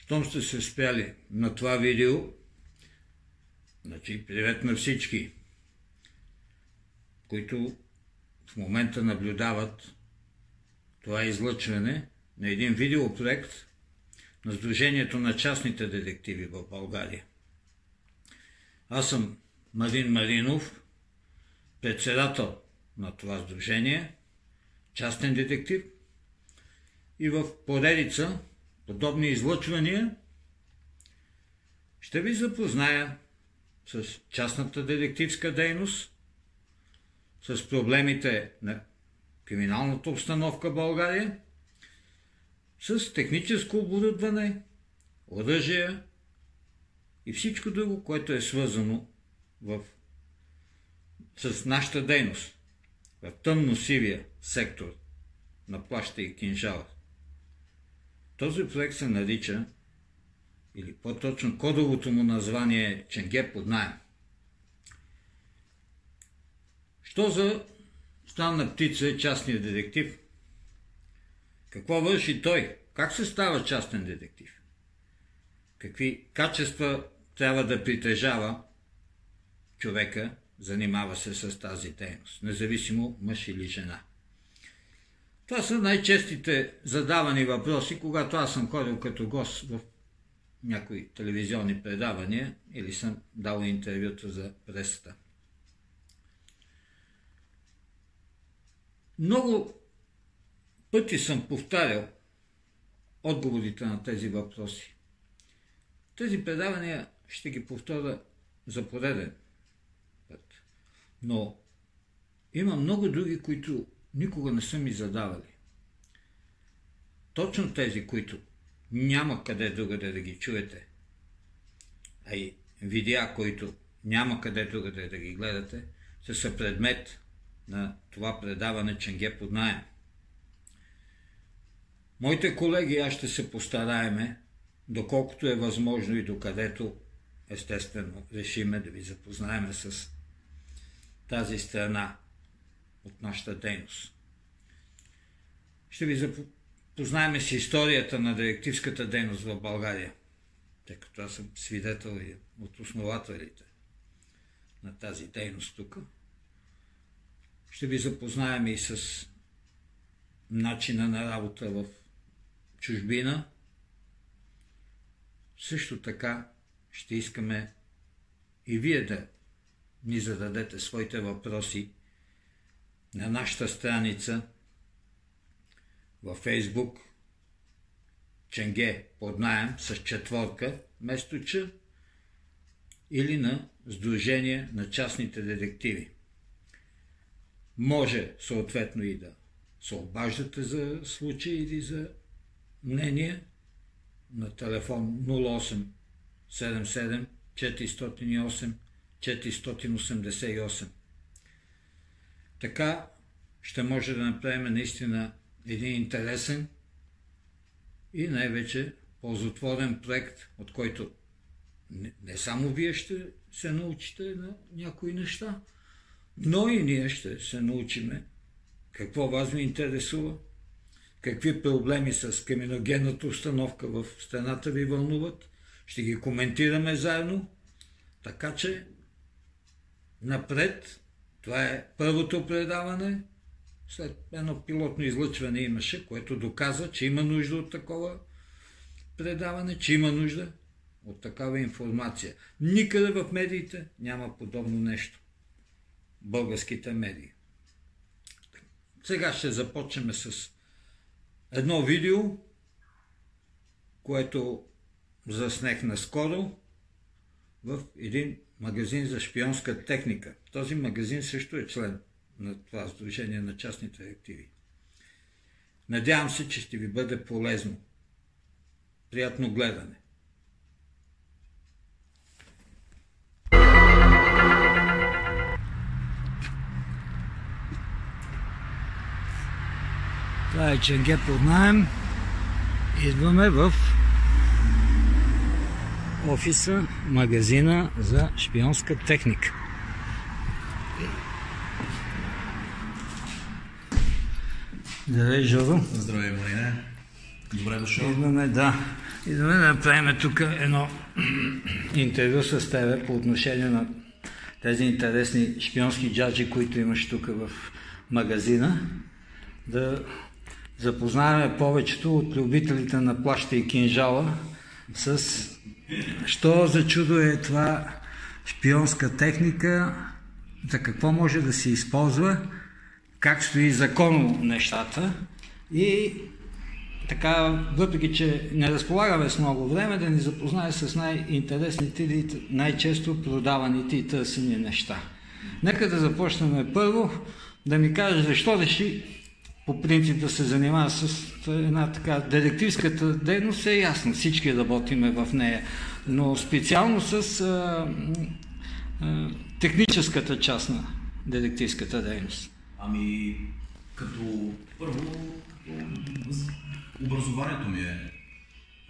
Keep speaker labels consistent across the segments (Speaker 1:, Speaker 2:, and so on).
Speaker 1: щом сте се спряли на това видео, значи привет на всички, които в момента наблюдават това излъчване на един видеопроект на Сдружението на частните детективи в България. Аз съм Марин Маринов, председател на това сдружение, частен детектив, и в поредица подобни излъчвания ще ви запозная с частната детективска дейност, с проблемите на криминалната обстановка в България, с техническо оборудване, оръжие и всичко друго, което е свързано с нашата дейност в тъмно-сивия сектор на плаща и кинжала. Този проект се нарича, или по-точно кодовото му название е Ченге под наем. Що за странна птица е частният детектив? Какво върши той? Как се става частен детектив? Какви качества трябва да притежава човека, занимава се с тази дейност, независимо мъж или жена? Това са най-честите задавани въпроси, когато аз съм ходил като гост в някои телевизионни предавания или съм дал интервюта за пресата. Много пъти съм повтарял отговорите на тези въпроси. Тези предавания ще ги повторя за пореден път. Но има много други, които никога не са ми задавали. Точно тези, които няма къде другаде да ги чуете, а и видеа, които няма къде другаде да ги гледате, са предмет на това предаване Ченге под наем. Моите колеги, аз ще се постараеме, доколкото е възможно и докъдето естествено решиме да ви запознаеме с тази страна от нашата дейност. Ще ви запознаеме с историята на детективската дейност в България, тъй като аз съм свидетел и от основателите на тази дейност тук. Ще ви запознаем и с начина на работа в чужбина. Също така ще искаме и вие да ни зададете своите въпроси на нашата страница във Фейсбук Ченге под наем с 4 вместо Ч, или на Сдружение на частните детективи. Може съответно и да се обаждате за случаи или за мнение на телефон 0877 408 488. Така ще може да направим наистина един интересен и най-вече ползотворен проект, от който не само вие ще се научите на някои неща, но и ние ще се научиме какво вас ви интересува, какви проблеми с криминогенната установка в страната ви вълнуват. Ще ги коментираме заедно, така че напред. Това е първото предаване. След едно пилотно излъчване имаше, което доказа, че има нужда от такова предаване, че има нужда от такава информация. Никъде в медиите няма подобно нещо. Българските медии. Сега ще започнем с едно видео, което заснех наскоро в един магазин за шпионска техника. Този магазин също е член на това Сдружение на частните детективи. Надявам се, че ще ви бъде полезно. Приятно гледане! Това е Ченге под наем. Идваме в офиса, магазина за шпионска техника. Здравей, Жоро.
Speaker 2: Здравей, Марина. Добре дошъл.
Speaker 1: Идваме да направим тук едно интервю с тебе по отношение на тези интересни шпионски джаджи, които имаш тук в магазина. Да запознаем повечето от любителите на плаща и кинжала с що за чудо е това шпионска техника, за какво може да се използва, как стои законно нещата и така, въпреки че не разполагаме с много време, да ни запознае с най-интересните и най-често продаваните и търсени неща. Нека да започнем първо, да ми кажеш защо реши по принцип да се занимава с една така детективската дейност, е ясно, всички работиме в нея, но специално с техническата част на детективската дейност.
Speaker 2: Ами, като първо, образованието ми е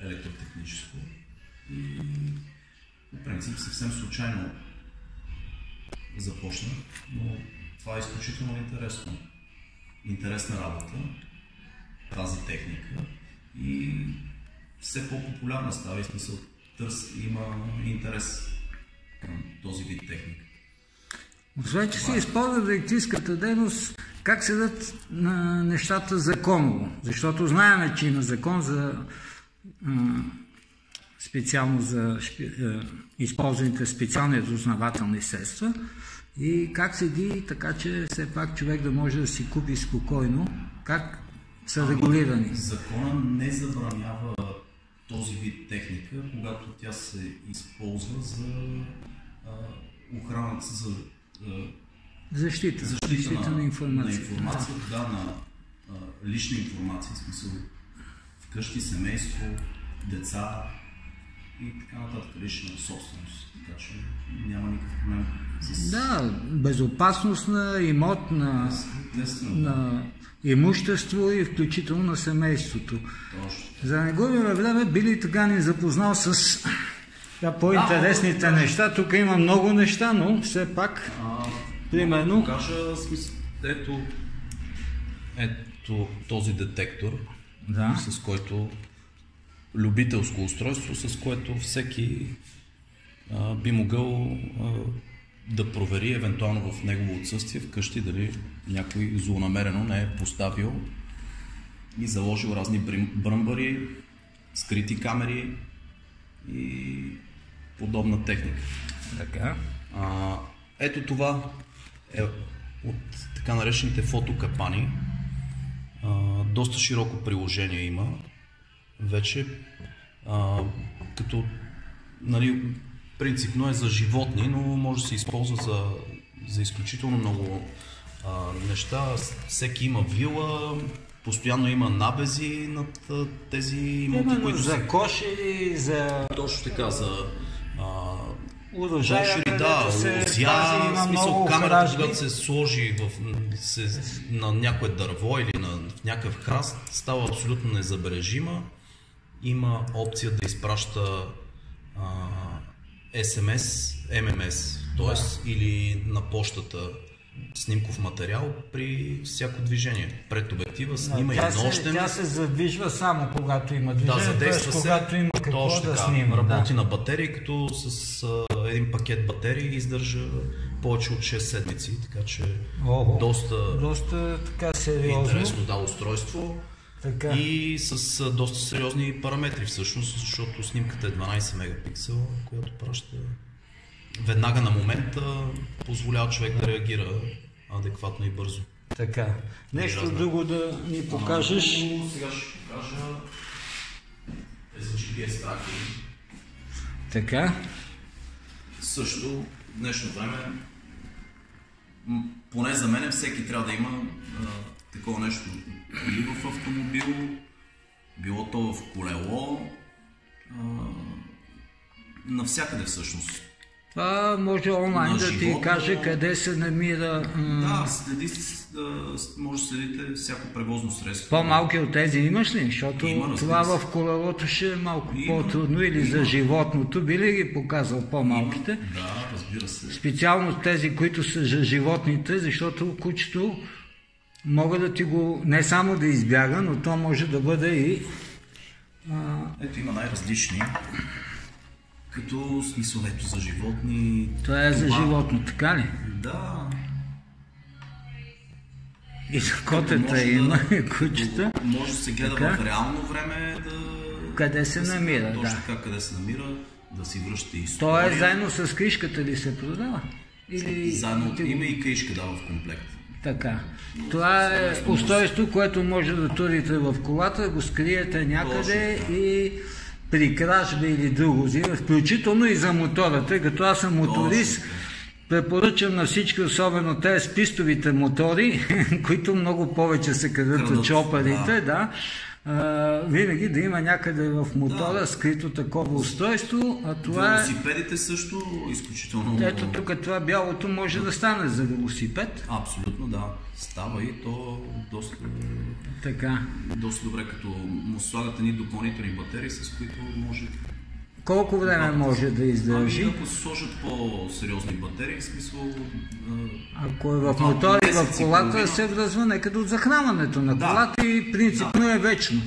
Speaker 2: електротехническо и по принцип съвсем случайно започнах, но това е изключително интересно. Интересна работа, тази техника и все по-популярна става и смисъл има интерес към този вид техника.
Speaker 1: Освен, че се използва детективската дейност, как седат на нещата законово? Защото знаем, че има закон за специално за използваните специални разузнавателни средства и как седи така, че все пак човек да може да си купи спокойно, как са регулирани?
Speaker 2: Закона не забранява този вид техника, когато тя се използва за охраната, за
Speaker 1: защита на информацията.
Speaker 2: На лична информация, в смисъл вкъщи, семейство, деца и така нататък, лична собственост. Така че няма никакъв проблем с...
Speaker 1: Да, безопасност на имот, на имущество и включително на семейството.
Speaker 2: Точно.
Speaker 1: За да не губим време, би ли така ни запознал с по-интересните неща? Тук има много неща, но все пак, примерно...
Speaker 2: Покажа смисъл. Ето този детектор, с който любителско устройство, с което всеки би могъл да провери евентуално в негово отсъствие вкъщи дали някой злонамерено не е поставил и заложил разни бръмбари, скрити камери и подобна техника.
Speaker 1: Така.
Speaker 2: Ето това е от така наречените фотокапани. Доста широко приложение има вече, като принципно е за животни, но може да се използва за изключително много неща. Всеки има вила, постоянно има набези над тези имоти, които
Speaker 1: за кошери, за...
Speaker 2: Точно така, за
Speaker 1: урожая,
Speaker 2: лозя, смисъл камерата, когато се сложи на някое дърво или в някакъв храст, става абсолютно незабележима. Има опция да изпраща SMS, MMS, т.е. или на почтата снимков материал при всяко движение. Пред обектива снима и нощем.
Speaker 1: Тя се задвижва само когато има движение,
Speaker 2: да, задейства се,
Speaker 1: когато има какво
Speaker 2: точно
Speaker 1: да
Speaker 2: така,
Speaker 1: снима.
Speaker 2: Работи на батерии, като с един пакет батерии издържа повече от 6 седмици, така че доста
Speaker 1: така сериозно.
Speaker 2: Интересно устройство. Така. И с доста сериозни параметри всъщност, защото снимката е 12 мегапиксела, която праща веднага на момента, позволява човек да реагира адекватно и бързо.
Speaker 1: Така. Нещо друго да ни покажеш?
Speaker 2: Сега ще покажа тези GPS траки.
Speaker 1: Така.
Speaker 2: Също в днешно време, поне за мен, всеки трябва да има такова нещо или в автомобил, било то в колело, навсякъде всъщност.
Speaker 1: Това може онлайн да ти каже къде се намира...
Speaker 2: Да, може да следите всяко превозно средство.
Speaker 1: По-малки от тези имаш ли? Защото това в колелото ще е малко по-трудно или за животното. Би ли ги показал по-малките?
Speaker 2: Да, разбира се.
Speaker 1: Специално тези, които са за животните, защото кучето мога да ти го не само да избяга, но то може да бъде и
Speaker 2: Ето има най-различни, като смисъл ето за животни.
Speaker 1: Това е за животно, така ли?
Speaker 2: Да.
Speaker 1: И за котета има, и кучета.
Speaker 2: Може да се гледа в реално време
Speaker 1: къде се намира,
Speaker 2: точно така, къде се намира, да си връща история.
Speaker 1: То е заедно с кришката ли се продава? Или...
Speaker 2: Заедно има и кришка, да, в комплект.
Speaker 1: Така. Това е устройство, което може да турите в колата, го скриете някъде и при кражба или друго, включително и за мотора, тъй като аз съм моторист. Препоръчам на всички, особено тези с пистовите мотори, които много повече се крадат от чопарите, да. Винаги да има някъде в мотора скрито такова устройство, а това
Speaker 2: велосипедите също изключително...
Speaker 1: Ето тук това бялото може да стане за велосипед.
Speaker 2: Абсолютно, да. Става и то доста...
Speaker 1: Така.
Speaker 2: Доста добре, като му слагат едни допълнителни батерии, с които може...
Speaker 1: Колко време може да издържи?
Speaker 2: Ако се сложат по-сериозни батерии, в смисъл...
Speaker 1: Ако е в мотора и в колата, се връзва некъде от захранването на колата и принципно е вечно.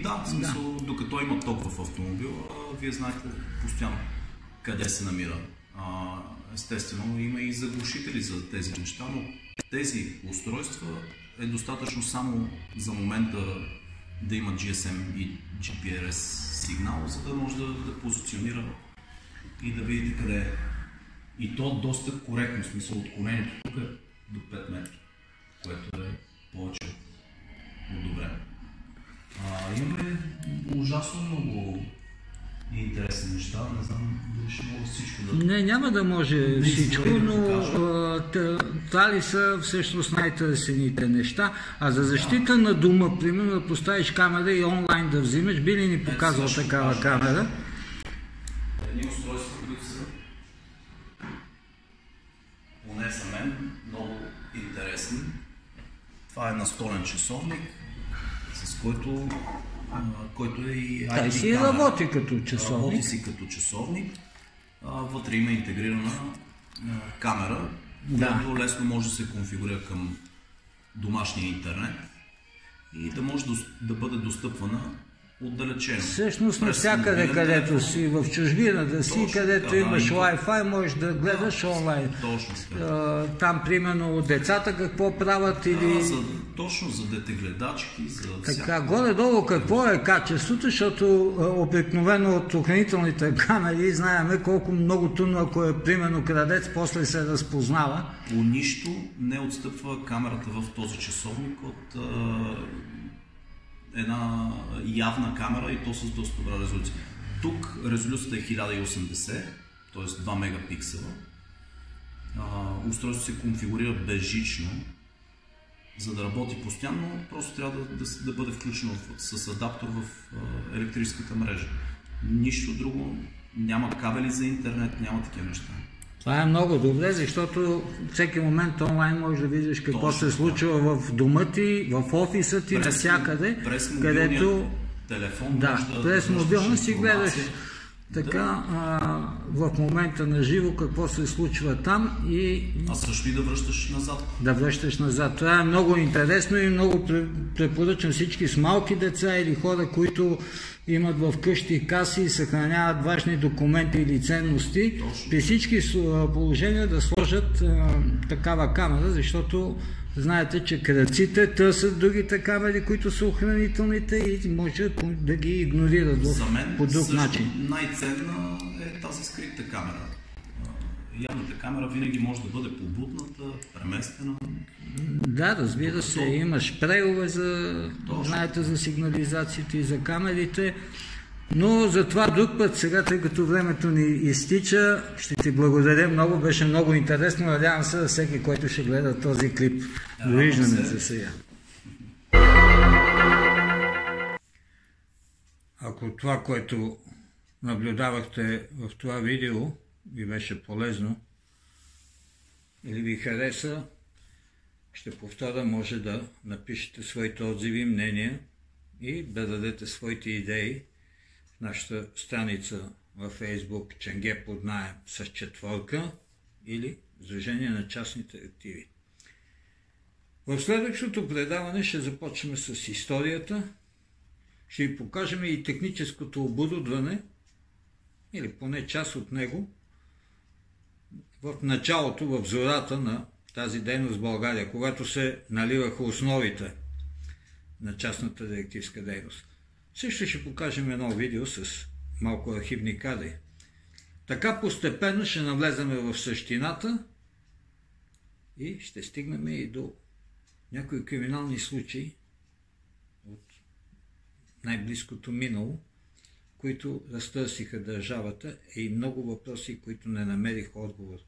Speaker 2: Да, в смисъл, докато има ток в автомобила, вие знаете постоянно къде се намира. Естествено, има и заглушители за тези неща, но тези устройства е достатъчно само за момента да има GSM и GPRS сигнал, за да може да позиционира и да видите къде е. И то доста коректно, в смисъл отклонението тук е до 5 метра, което е повече от добре. Имаме ужасно много интересни неща, не знам дали ще мога всичко да...
Speaker 1: Не, няма да може всичко, но това ли са всъщност най-търсените неща. А за защита на дома, примерно да поставиш камера и онлайн да взимаш, би ли ни показал такава камера?
Speaker 2: Едни устройства, които са поне за мен много интересни. Това е настолен часовник, с който е и
Speaker 1: Той си работи като часовник.
Speaker 2: Работи си като часовник. Вътре има интегрирана камера, която лесно може да се конфигурира към домашния интернет и да може да бъде достъпвана отдалечено.
Speaker 1: Всъщност навсякъде, където си, в чужбина да си, където имаш Wi-Fi, можеш да гледаш онлайн. Там, примерно, децата какво правят или...
Speaker 2: Точно за детегледачки, за всяко.
Speaker 1: Така, горе-долу какво е качеството, защото обикновено от охранителните камери знаеме колко много трудно, ако е, примерно, крадец, после се разпознава.
Speaker 2: По нищо не отстъпва камерата в този часовник от... една явна камера и то с доста добра резолюция. Тук резолюцията е 1080, т.е. 2 мегапиксела. Устройството се конфигурира безжично. За да работи постоянно, просто трябва да бъде включено с адаптор в електрическата мрежа. Нищо друго, няма кабели за интернет, няма такива неща.
Speaker 1: Това е много добре, защото всеки момент онлайн можеш да видиш какво се случва в дома ти, в офиса ти, навсякъде, където...
Speaker 2: телефон,
Speaker 1: през мобилно си гледаш така в момента на живо какво се случва там и...
Speaker 2: А също и да връщаш назад.
Speaker 1: Да връщаш назад. Това е много интересно и много препоръчвам всички с малки деца или хора, които имат в къщи каси и съхраняват важни документи или ценности.
Speaker 2: Точно.
Speaker 1: При всички положения да сложат такава камера, защото знаете, че крадците търсят другите камери, които са охранителните и може да ги игнорират по друг начин.
Speaker 2: Най-ценна е тази скрита камера. Явната камера винаги може да бъде побутната, преместена.
Speaker 1: Да, разбира се, имаш прегове знаете, за сигнализацията и за камерите, но за това друг път, сега, тъй като времето ни изтича, ще ти благодаря много, беше много интересно, надявам се всеки, който ще гледа този клип. Довиждаме се сега. Ако това, което наблюдавахте в това видео, ви беше полезно или ви хареса, ще повторя, може да напишете своите отзиви и мнения и да дадете своите идеи в нашата страница във Facebook Ченге под наем с 4 или Сдружение на частните активи. В следващото предаване ще започнем с историята. ще ви покажем и техническото оборудване, или поне част от него, в началото, в зората на тази дейност в България, когато се наливаха основите на частната детективска дейност. Също ще покажем едно видео с малко архивни кадри. Така постепенно ще навлезаме в същината и ще стигнем и до някои криминални случаи от най-близкото минало, които разтърсиха държавата, и много въпроси, които не намериха отговор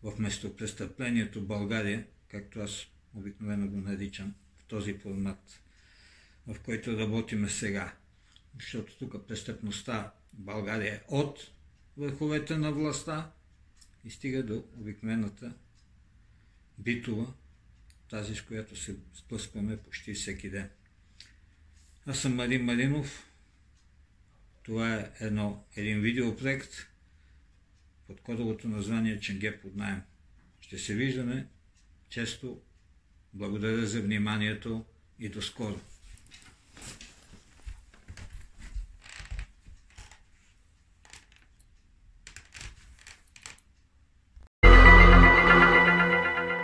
Speaker 1: в местопрестъплението в България, както аз обикновено го наричам в този формат, в който работиме сега. Защото тук престъпността в България е от върховете на властта и стига до обикновената битова, тази с която се сблъскваме почти всеки ден. Аз съм Марин Маринов. Това е един видеопроект под кодовото название Ченге под наем. Ще се виждаме често. Благодаря за вниманието и до скоро.